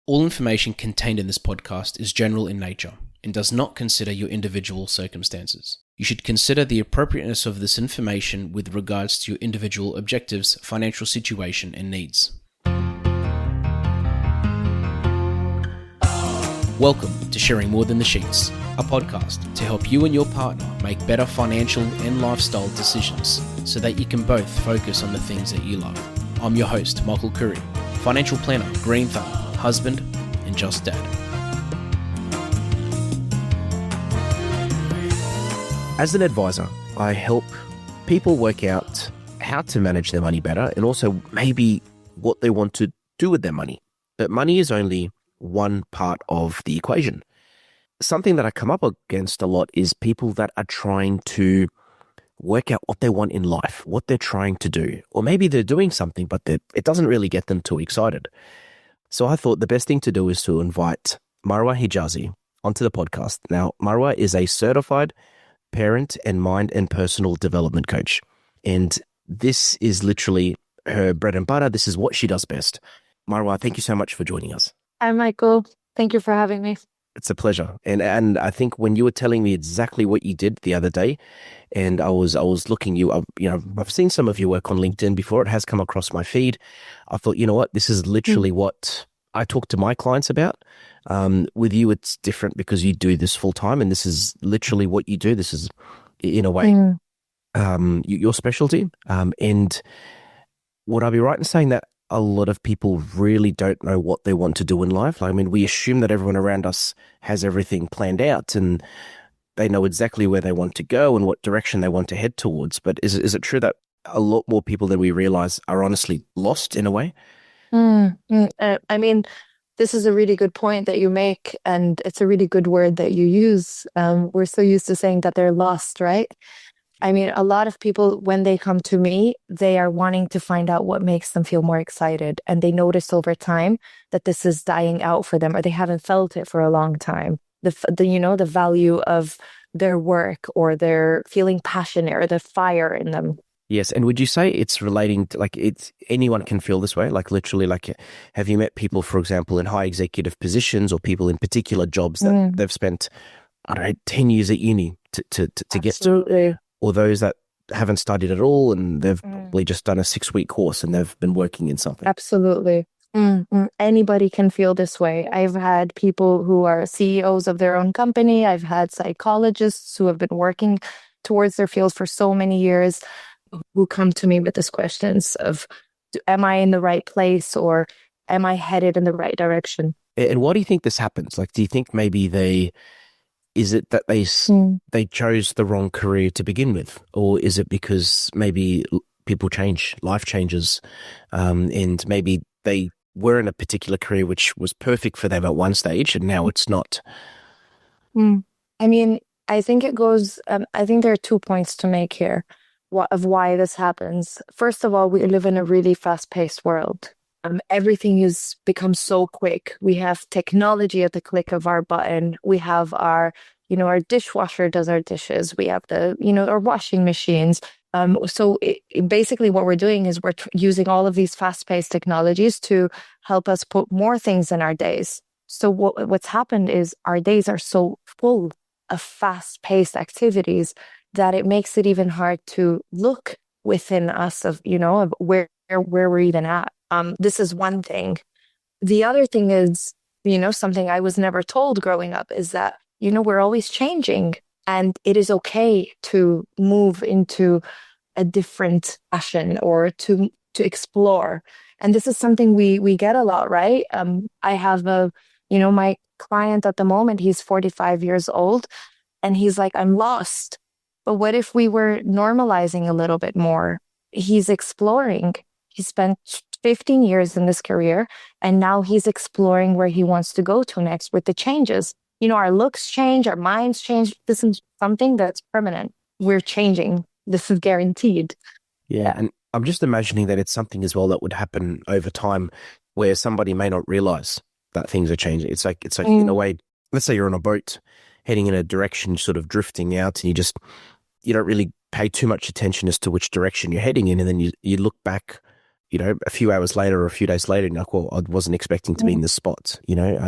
All information contained in this podcast is general in nature and does not consider your individual circumstances. You should consider the appropriateness of this information with regards to your individual objectives, financial situation, and needs. Welcome to Sharing More Than the Sheets, a podcast to help you and your partner make better financial and lifestyle decisions so that you can both focus on the things that you love. I'm your host, Michael Khouri, financial planner, green thumb, husband, and just dad. As an advisor, I help people work out how to manage their money better and also maybe what they want to do with their money. But money is only one part of the equation. Something that I come up against a lot is people that are trying to work out what they want in life, what they're trying to do, or maybe they're doing something, but it doesn't really get them too excited. So I thought the best thing to do is to invite Marwa Hijazi onto the podcast. Now, Marwa is a certified parent and mind and personal development coach. And this is literally her bread and butter. This is what she does best. Marwa, thank you so much for joining us. Hi, Michael. Thank you for having me. It's a pleasure. And I think when you were telling me exactly what you did the other day, and I was looking you up, I've seen some of your work on LinkedIn before. It has come across my feed. I thought, you know what, this is literally what I talk to my clients about. With you, it's different because you do this full time, and this is literally what you do. This is, in a way, your specialty. And would I be right in saying that a lot of people really don't know what they want to do in life? I mean, we assume that everyone around us has everything planned out and they know exactly where they want to go and what direction they want to head towards. But is it true that a lot more people than we realize are honestly lost in a way? I mean, this is a really good point that you make, and it's a really good word that you use. We're so used to saying that they're lost, right? I mean, a lot of people, when they come to me, they are wanting to find out what makes them feel more excited. And they notice over time that this is dying out for them, or they haven't felt it for a long time. The value of their work, or their feeling passionate, or the fire in them. Yes. And would you say it's relating to, it's anyone can feel this way? Like literally, have you met people, for example, in high executive positions or people in particular jobs that they've spent, 10 years at uni to get to? Or those that haven't studied at all and they've probably just done a 6-week course and they've been working in something. Absolutely. Anybody can feel this way. I've had people who are CEOs of their own company. I've had psychologists who have been working towards their fields for so many years who come to me with these questions of, am I in the right place, or am I headed in the right direction? And why do you think this happens? Do you think maybe is it that they chose the wrong career to begin with? Or is it because maybe people change, life changes, and maybe they were in a particular career which was perfect for them at one stage and now it's not? I mean, I think it goes, I think there are 2 points to make here of why this happens. First of all, we live in a really fast-paced world. Everything has become so quick. We have technology at the click of our button. We have our dishwasher does our dishes. We have our washing machines. So basically what we're doing is we're using all of these fast-paced technologies to help us put more things in our days. So what's happened is our days are so full of fast-paced activities that it makes it even hard to look within us of where we're even at. This is one thing. The other thing is, something I was never told growing up is that, we're always changing, and it is okay to move into a different passion or to explore. And this is something we get a lot, right? I have my client at the moment, he's 45 years old, and he's like, I'm lost. But what if we were normalizing a little bit more? He's exploring. He spent 15 years in this career, and now he's exploring where he wants to go to next with the changes. Our looks change, our minds change. This is something that's permanent. We're changing. This is guaranteed. Yeah. And I'm just imagining that it's something as well that would happen over time where somebody may not realize that things are changing. It's like in a way, let's say you're on a boat heading in a direction, sort of drifting out, and you don't really pay too much attention as to which direction you're heading in. And then you look back a few hours later or a few days later, and like, well, I wasn't expecting to be in this spot,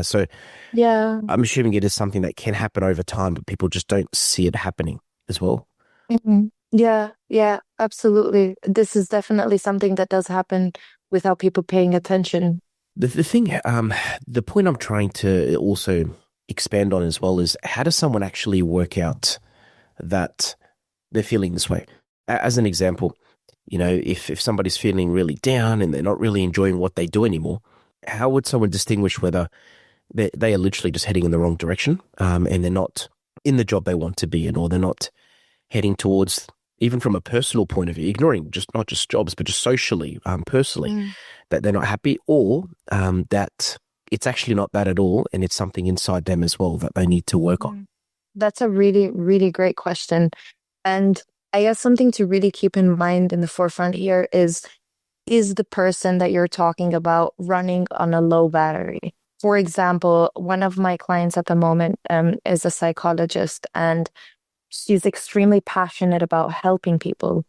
so Yeah. I'm assuming it is something that can happen over time, but people just don't see it happening as well. Yeah, yeah, absolutely. This is definitely something that does happen without people paying attention. The thing, the point I'm trying to also expand on as well is, how does someone actually work out that they're feeling this way? As an example, if somebody's feeling really down and they're not really enjoying what they do anymore, how would someone distinguish whether they are literally just heading in the wrong direction, and they're not in the job they want to be in, or they're not heading towards, even from a personal point of view, ignoring not just jobs, but just socially, personally, that they're not happy, or that it's actually not that at all, and it's something inside them as well that they need to work on? That's a really, really great question. And I guess something to really keep in mind in the forefront here is the person that you're talking about running on a low battery? For example, one of my clients at the moment is a psychologist, and she's extremely passionate about helping people,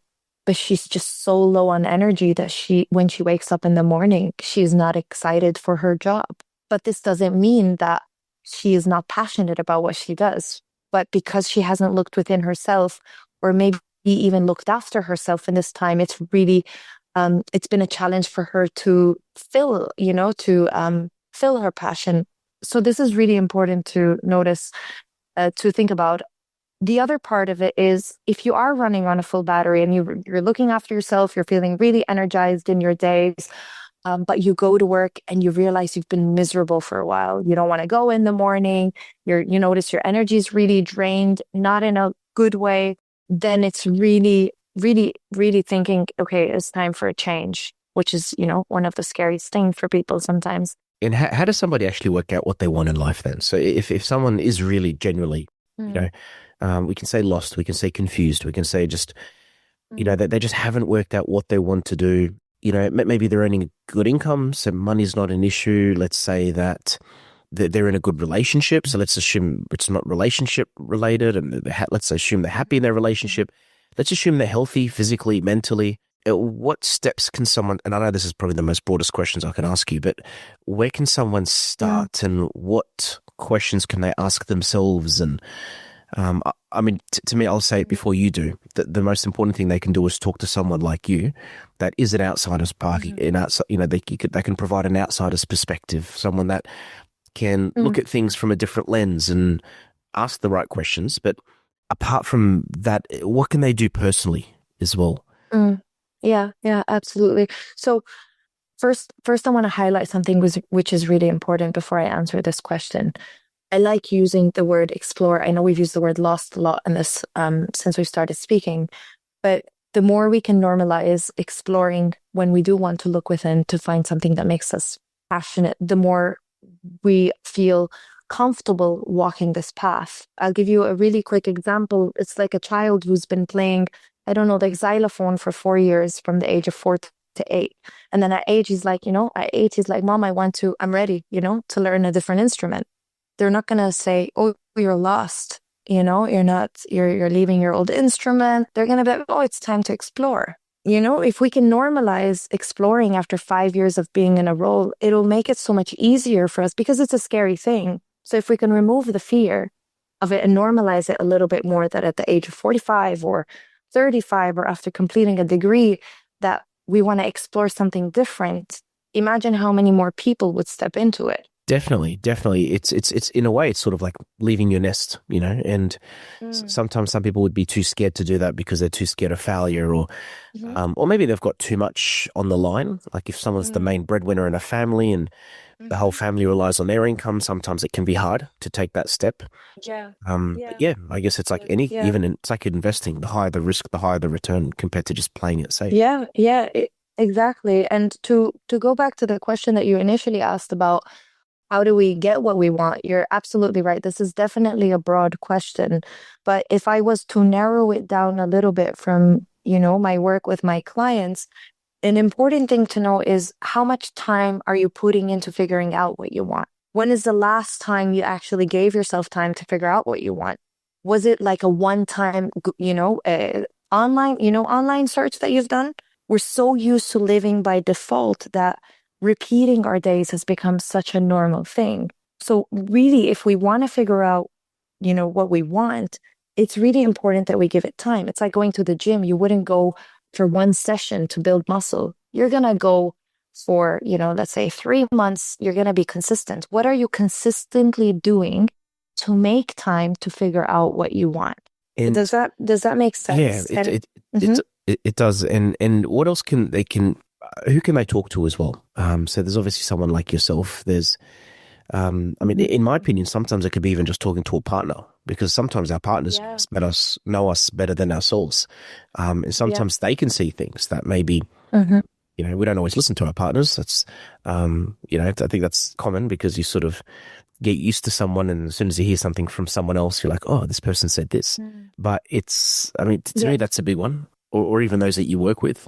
but she's just so low on energy that when she wakes up in the morning, she's not excited for her job. But this doesn't mean that she is not passionate about what she does. But because she hasn't looked within herself, or maybe even looked after herself in this time, it's really, it's been a challenge for her to fill her passion. So this is really important to notice, to think about. The other part of it is, if you are running on a full battery and you're looking after yourself, you're feeling really energized in your days, but you go to work and you realize you've been miserable for a while. You don't want to go in the morning. You notice your energy is really drained, not in a good way. Then it's really, really, really thinking, okay, it's time for a change, which is, one of the scariest things for people sometimes. And how does somebody actually work out what they want in life then? So if someone is really genuinely, we can say lost, we can say confused, we can say just, that they just haven't worked out what they want to do. Maybe they're earning a good income, so money's not an issue. Let's say that they're in a good relationship, so let's assume it's not relationship related, and let's assume they're happy in their relationship. Let's assume they're healthy physically, mentally. What steps can someone, and I know this is probably the most broadest questions I can ask you, but where can someone start, and what questions can they ask themselves? And I mean, to me, I'll say it before you do, that the most important thing they can do is talk to someone like you that is an outsider's party, and they can provide an outsider's perspective, someone that can look at things from a different lens and ask the right questions. But apart from that, what can they do personally as well? Yeah, absolutely. So first I want to highlight something which is really important before I answer this question. I like using the word explore. I know we've used the word lost a lot in this since we started speaking, but the more we can normalize exploring when we do want to look within to find something that makes us passionate, the more we feel comfortable walking this path. I'll give you a really quick example. It's like a child who's been playing, I don't know, the xylophone for 4 years from the age of 4 to 8. And then at 8, he's like, Mom, I'm ready, to learn a different instrument. They're not going to say, oh, you're lost. You're leaving your old instrument. They're going to be like, oh, it's time to explore. If we can normalize exploring after 5 years of being in a role, it'll make it so much easier for us, because it's a scary thing. So if we can remove the fear of it and normalize it a little bit more, that at the age of 45 or 35 or after completing a degree, that we want to explore something different, imagine how many more people would step into it. Definitely. It's in a way, it's sort of like leaving your nest, and sometimes some people would be too scared to do that because they're too scared of failure, or maybe they've got too much on the line. Like if someone's the main breadwinner in a family and the whole family relies on their income, sometimes it can be hard to take that step. Yeah. But yeah, I guess it's like it's like investing. The higher the risk, the higher the return compared to just playing it safe. Yeah, exactly. And to go back to the question that you initially asked about, how do we get what we want? You're absolutely right. This is definitely a broad question. But if I was to narrow it down a little bit from, my work with my clients, an important thing to know is, how much time are you putting into figuring out what you want? When is the last time you actually gave yourself time to figure out what you want? Was it like a one-time, online search that you've done? we're so used to living by default that repeating our days has become such a normal thing. So really, if we want to figure out, what we want, it's really important that we give it time. It's like going to the gym. You wouldn't go for one session to build muscle. You're going to go for, let's say 3 months, you're going to be consistent. What are you consistently doing to make time to figure out what you want? And does that make sense? Yeah, it does. And what else who can they talk to as well? So there's obviously someone like yourself. There's, in my opinion, sometimes it could be even just talking to a partner, because sometimes our partners know us better than ourselves. And sometimes they can see things that maybe, we don't always listen to our partners. That's, I think that's common, because you sort of get used to someone, and as soon as you hear something from someone else, you're like, oh, this person said this. But it's, to me, that's a big one, or even those that you work with.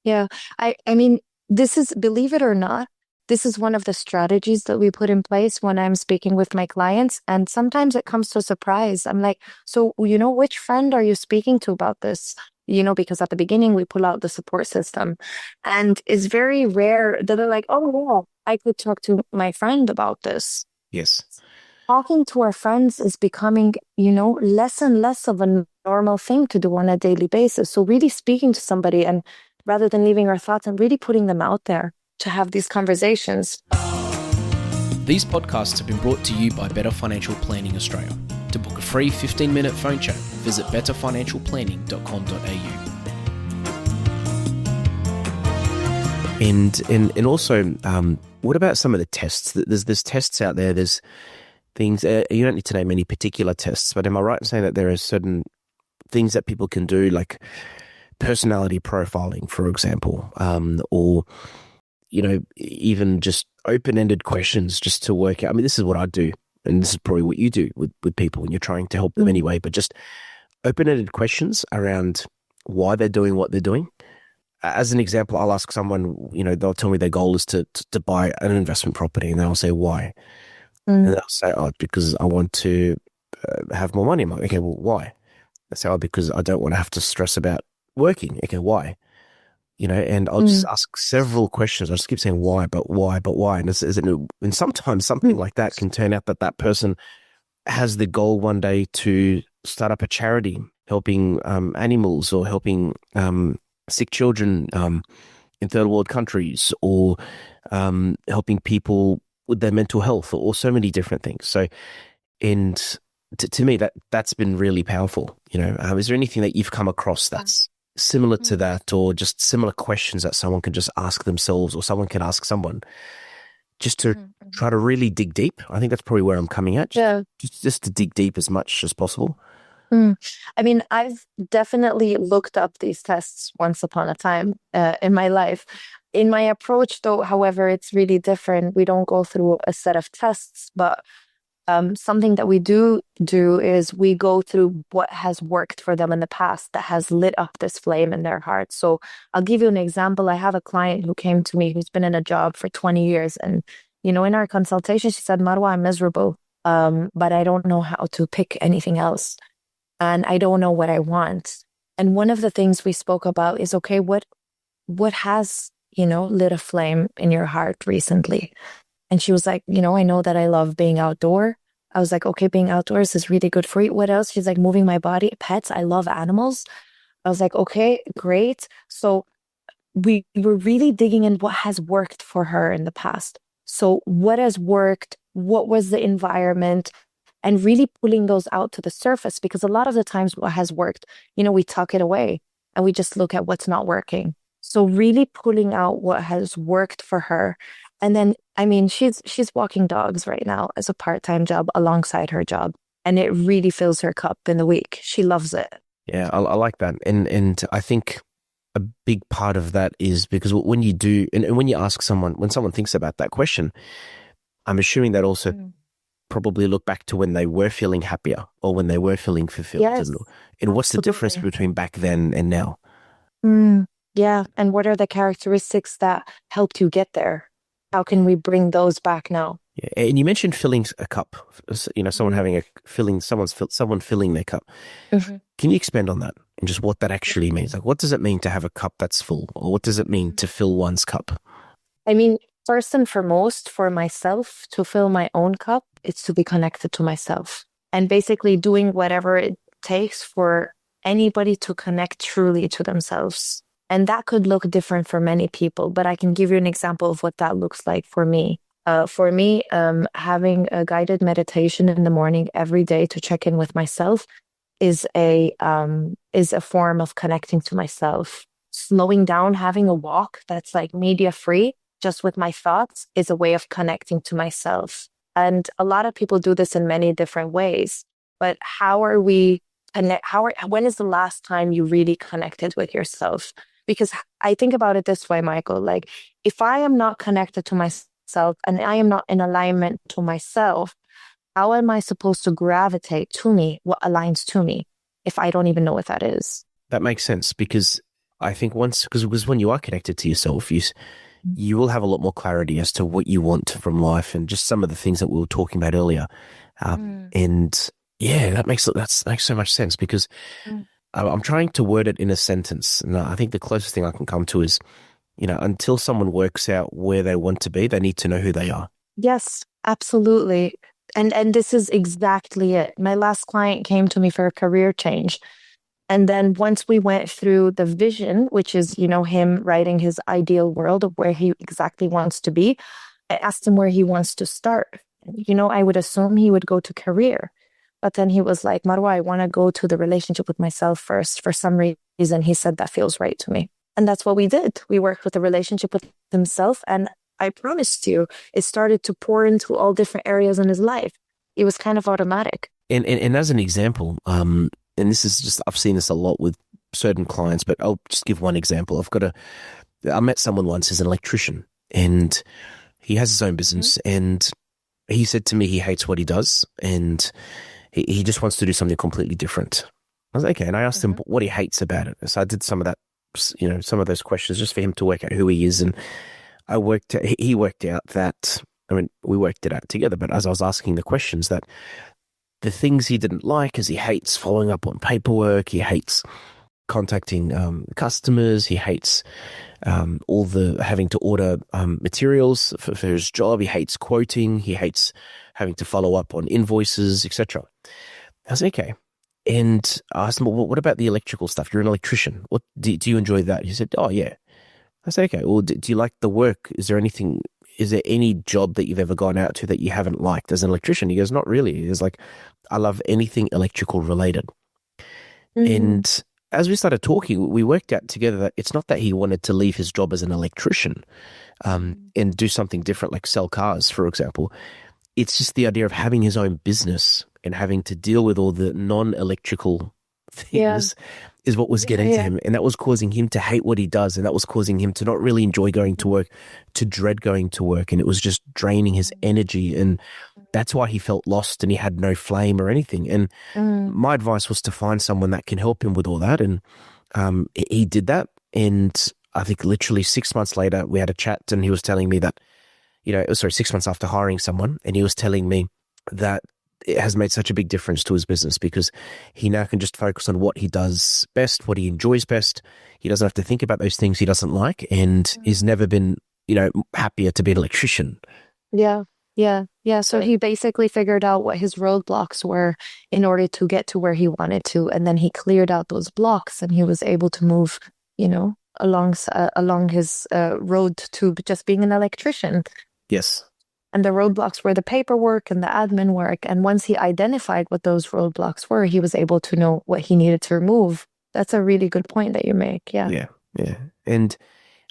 Yeah. I mean, this is, believe it or not, this is one of the strategies that we put in place when I'm speaking with my clients. And sometimes it comes to a surprise. I'm like, so, which friend are you speaking to about this? Because at the beginning we pull out the support system, and it's very rare that they're like, oh, well, I could talk to my friend about this. Yes. Talking to our friends is becoming, less and less of a normal thing to do on a daily basis. So really speaking to somebody, and rather than leaving our thoughts, and really putting them out there to have these conversations. These podcasts have been brought to you by Better Financial Planning Australia. To book a free 15-minute phone chat, visit betterfinancialplanning.com.au. And also, what about some of the tests? There's tests out there. There's things. You don't need to name any particular tests, but am I right in saying that there are certain things that people can do, like personality profiling, for example, or even just open-ended questions just to work out? This is what I do, and this is probably what you do with people when you're trying to help them anyway. But just open-ended questions around why they're doing what they're doing. As an example, I'll ask someone, they'll tell me their goal is to buy an investment property, and they'll say, why? And they'll say, oh, because I want to have more money. I'm like, okay, well, why? They say, oh, because I don't want to have to stress about working. Okay, why? And I'll just ask several questions. I just keep saying why, but why, but why? And sometimes something like that can turn out that person has the goal one day to start up a charity helping animals, or helping sick children in third world countries, or helping people with their mental health, or so many different things. So, and to me, that's been really powerful. Is there anything that you've come across that's similar to that, or just similar questions that someone can just ask themselves, or someone can ask someone, just to try to really dig deep? I think that's probably where I'm coming at. Just to dig deep as much as possible. I've definitely looked up these tests once upon a time in my life. In my approach, though, however, it's really different. We don't go through a set of tests, but something that we do is we go through what has worked for them in the past that has lit up this flame in their heart. So I'll give you an example. I have a client who came to me who's been in a job for 20 years. And, in our consultation, she said, Marwa, I'm miserable, but I don't know how to pick anything else. And I don't know what I want. And one of the things we spoke about is, okay, what has, lit a flame in your heart recently? And she was like, I know that I love being outdoor. I was like, okay, being outdoors is really good for you. What else? She's like, moving my body, pets. I love animals. I was like, okay, great. So we were really digging in what has worked for her in the past. So what has worked? What was the environment? And really pulling those out to the surface, because a lot of the times what has worked, we tuck it away and we just look at what's not working. So really pulling out what has worked for her. And then, she's walking dogs right now as a part-time job alongside her job. And it really fills her cup in the week. She loves it. Yeah, I like that. And I think a big part of that is because when you do, and when you ask someone, when someone thinks about that question, I'm assuming that also probably look back to when they were feeling happier, or when they were feeling fulfilled. Yes, and what's the difference between back then and now? Yeah. And what are the characteristics that helped you get there? How can we bring those back now? Yeah. And you mentioned filling a cup, someone having someone filling their cup. Can you expand on that? and just what that actually means. Like, what does it mean to have a cup that's full? Or what does it mean to fill one's cup? I mean, first and foremost, for myself, to fill my own cup, it's to be connected to myself and basically doing whatever it takes for anybody to connect truly to themselves. And that could look different for many people, but I can give you an example of what that looks like for me. Having a guided meditation in the morning every day to check in with myself is a form of connecting to myself. Slowing down, having a walk that's like media free, just with my thoughts, is a way of connecting to myself. And a lot of people do this in many different ways. But when is the last time you really connected with yourself? Because I think about it this way, Michael, like if I am not connected to myself and I am not in alignment to myself, how am I supposed to gravitate to me, what aligns to me, if I don't even know what that is? That makes sense, because I think because when you are connected to yourself, you will have a lot more clarity as to what you want from life and just some of the things that we were talking about earlier. And yeah, that makes so much sense, because I'm trying to word it in a sentence. And I think the closest thing I can come to is, until someone works out where they want to be, they need to know who they are. Yes, absolutely. And this is exactly it. My last client came to me for a career change. And then once we went through the vision, which is, him writing his ideal world of where he exactly wants to be, I asked him where he wants to start. I would assume he would go to career. But then he was like, Marwa, I want to go to the relationship with myself first. For some reason, he said that feels right to me. And that's what we did. We worked with the relationship with himself. And I promised you, it started to pour into all different areas in his life. It was kind of automatic. And as an example, and this is just, I've seen this a lot with certain clients, but I'll just give one example. I met someone once who's an electrician, and he has his own business, and he said to me he hates what he does, and he just wants to do something completely different. I was like, okay. And I asked him what he hates about it. So I did some of that, some of those questions just for him to work out who he is. And he worked out that, we worked it out together, but as I was asking the questions, that the things he didn't like is he hates following up on paperwork. He hates contacting customers. He hates all the having to order materials for his job. He hates quoting. He hates having to follow up on invoices, etc. I was okay. And I asked him, well, what about the electrical stuff? You're an electrician. What do you enjoy that? He said, oh, yeah. I said, okay, well, do you like the work? Is there any job that you've ever gone out to that you haven't liked as an electrician? He goes, not really. He's like, I love anything electrical related. And as we started talking, we worked out together that it's not that he wanted to leave his job as an electrician and do something different, like sell cars, for example. It's just the idea of having his own business and having to deal with all the non-electrical things is what was getting to him. And that was causing him to hate what he does. And that was causing him to not really enjoy going to work, to dread going to work. And it was just draining his energy. And that's why he felt lost and he had no flame or anything. And my advice was to find someone that can help him with all that. And he did that. And I think literally 6 months later, we had a chat, and he was telling me that, 6 months after hiring someone, and he was telling me that it has made such a big difference to his business, because he now can just focus on what he does best, what he enjoys best. He doesn't have to think about those things he doesn't like, and he's never been, happier to be an electrician. Yeah. So he basically figured out what his roadblocks were in order to get to where he wanted to. And then he cleared out those blocks, and he was able to move, along his road to just being an electrician. Yes. And the roadblocks were the paperwork and the admin work. And once he identified what those roadblocks were, he was able to know what he needed to remove. That's a really good point that you make. Yeah. And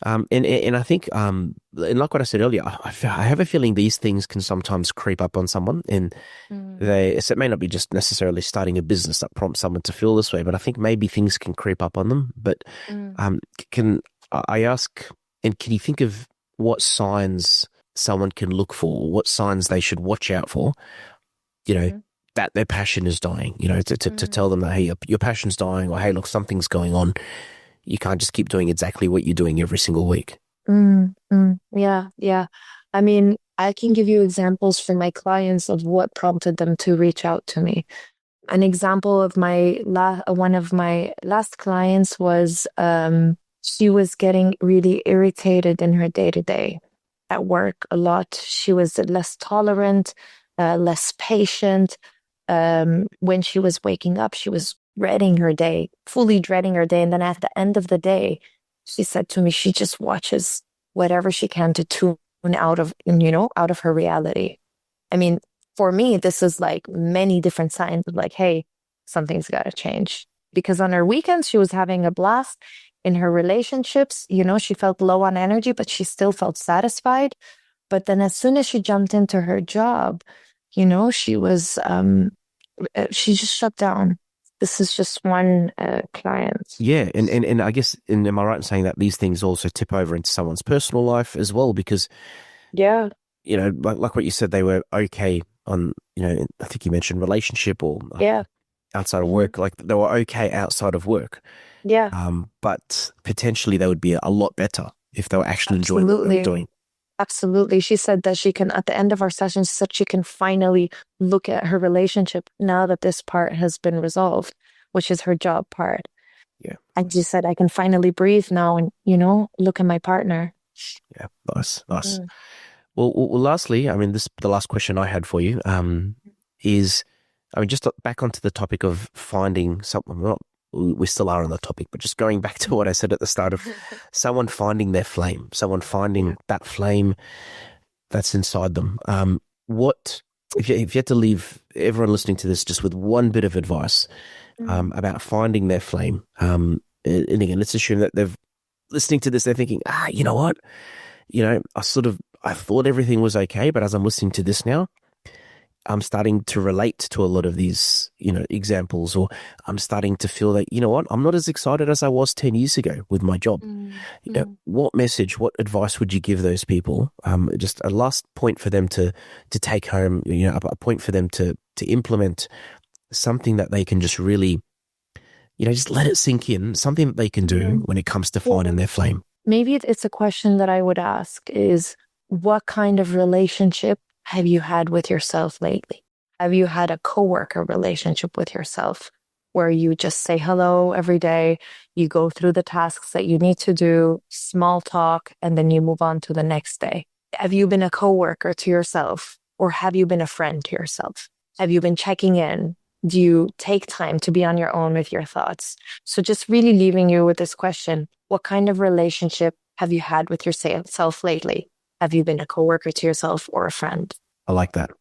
I think, and like what I said earlier, I have a feeling these things can sometimes creep up on someone, and it may not be just necessarily starting a business that prompts someone to feel this way, but I think maybe things can creep up on them. But can I ask, and can you think of what signs someone can look for, what signs they should watch out for, that their passion is dying, to tell them that, hey, your passion's dying, or hey, look, something's going on. You can't just keep doing exactly what you're doing every single week. Yeah. I mean, I can give you examples from my clients of what prompted them to reach out to me. An example of one of my last clients was she was getting really irritated in her day-to-day at work a lot. She was less tolerant, less patient. When she was waking up, she was dreading her day, fully dreading her day. And then at the end of the day, she said to me, she just watches whatever she can to tune out of, out of her reality. I mean, for me, this is like many different signs of like, hey, something's got to change. Because on her weekends, she was having a blast. In her relationships, she felt low on energy, but she still felt satisfied. But then as soon as she jumped into her job, she was, she just shut down. This is just one client. Yeah, and I guess, am I right in saying that these things also tip over into someone's personal life as well? Because, yeah, like what you said, they were okay on, I think you mentioned relationship or outside of work, like they were okay outside of work. Yeah. But potentially they would be a lot better if they were actually enjoying what they were doing. Absolutely. She said that she can, at the end of our session, she said she can finally look at her relationship now that this part has been resolved, which is her job part. Yeah. And she said, I can finally breathe now and, look at my partner. Yeah. Nice. Well, lastly, I mean, the last question I had for you is, just back onto the topic of finding something, we still are on the topic, but just going back to what I said at the start of someone finding their flame, someone finding that flame that's inside them. What, if you had to leave everyone listening to this just with one bit of advice about finding their flame, and again, let's assume that they're listening to this, they're thinking, you know what? I thought everything was okay, but as I'm listening to this now, I'm starting to relate to a lot of these, examples, or I'm starting to feel that, what, I'm not as excited as I was 10 years ago with my job. What message, what advice would you give those people? Just a last point for them to take home, a point for them to implement, something that they can just really, just let it sink in, something that they can do when it comes to finding their flame. Maybe it's a question that I would ask is, what kind of relationship have you had with yourself lately? Have you had a coworker relationship with yourself where you just say hello every day, you go through the tasks that you need to do, small talk, and then you move on to the next day? Have you been a coworker to yourself, or have you been a friend to yourself? Have you been checking in? Do you take time to be on your own with your thoughts? So just really leaving you with this question, what kind of relationship have you had with yourself lately? Have you been a coworker to yourself or a friend? I like that.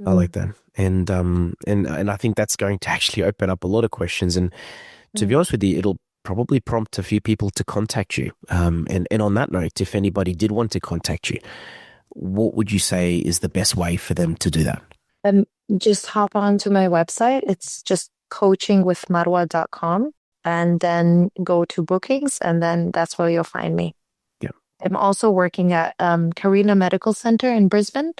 I like that. And I think that's going to actually open up a lot of questions. And to be honest with you, it'll probably prompt a few people to contact you. And on that note, if anybody did want to contact you, what would you say is the best way for them to do that? Just hop onto my website. It's just coachingwithmarwa.com, and then go to bookings, and then that's where you'll find me. I'm also working at Karina Medical Center in Brisbane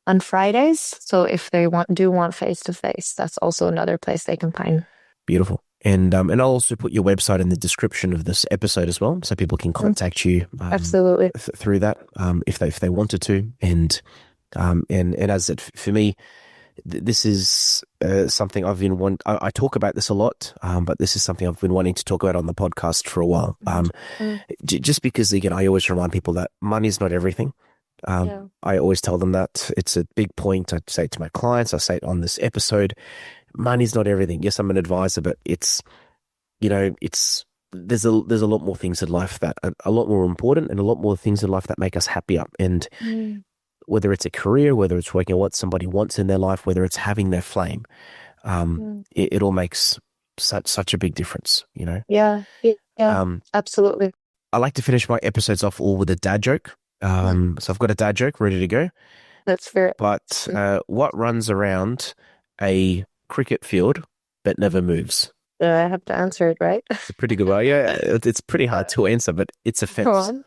on Fridays. So if they want face-to-face, that's also another place they can find. Beautiful. And I'll also put your website in the description of this episode as well, so people can contact you absolutely through that if they wanted to. And as I said, for me, this is something I've been I talk about this a lot, but this is something I've been wanting to talk about on the podcast for a while. Just because, again, I always remind people that money is not everything. I always tell them that. It's a big point. I say it to my clients. I say it on this episode. Money's not everything. Yes, I'm an advisor, but it's there's a lot more things in life that are a lot more important, and a lot more things in life that make us happier. And whether it's a career, whether it's working on what somebody wants in their life, whether it's having their flame, it all makes such a big difference, Yeah, absolutely. I like to finish my episodes off all with a dad joke. So I've got a dad joke ready to go. That's fair. But what runs around a cricket field but never moves? I have to answer it, right? It's a pretty good one. Yeah, it's pretty hard to answer, but it's a fence. Go on.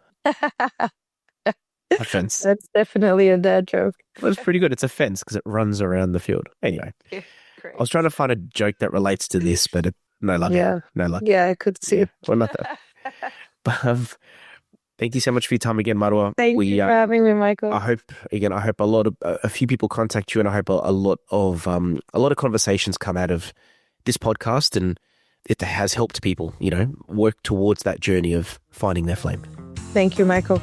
A fence. That's definitely a dad joke. Well, it's pretty good. It's a fence because it runs around the field. Anyway, great. I was trying to find a joke that relates to this, but no luck. Yeah. No luck. Yeah, I could see. Well, not that. But Thank you so much for your time again, Marwa. Thank you for having me, Michael. I hope a few people contact you, and I hope a lot of conversations come out of this podcast, and it has helped people, work towards that journey of finding their flame. Thank you, Michael.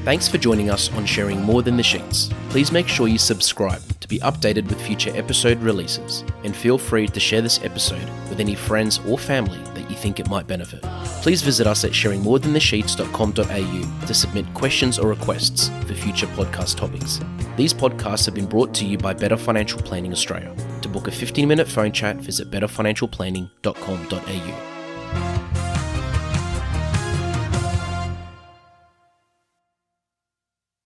Thanks for joining us on Sharing More Than the Sheets. Please make sure you subscribe to be updated with future episode releases, and feel free to share this episode with any friends or family that you think it might benefit. Please visit us at sharingmorethanthesheets.com.au to submit questions or requests for future podcast topics. These podcasts have been brought to you by Better Financial Planning Australia. To book a 15-minute phone chat, visit betterfinancialplanning.com.au.